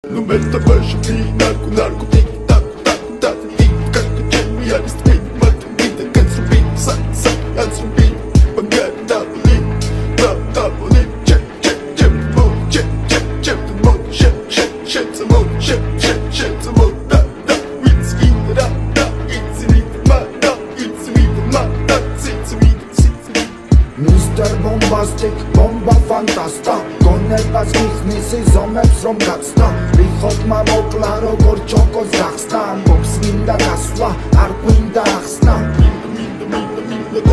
No meta baixo de narco tic tac tac tac tic tac tac me a street but vida can't be sac can't be forget that believe check the mode shit the mode shit the mode that it's in the it's in Mr. Bombastic, bomba fantasta გონებას გიხნის ზომებს რომ გაცდა ვიხოთ მოკლა როგორ ჩოკოს გახსნა ამბობს მინდა გასვლა არ გვინდა ახსნა მინდა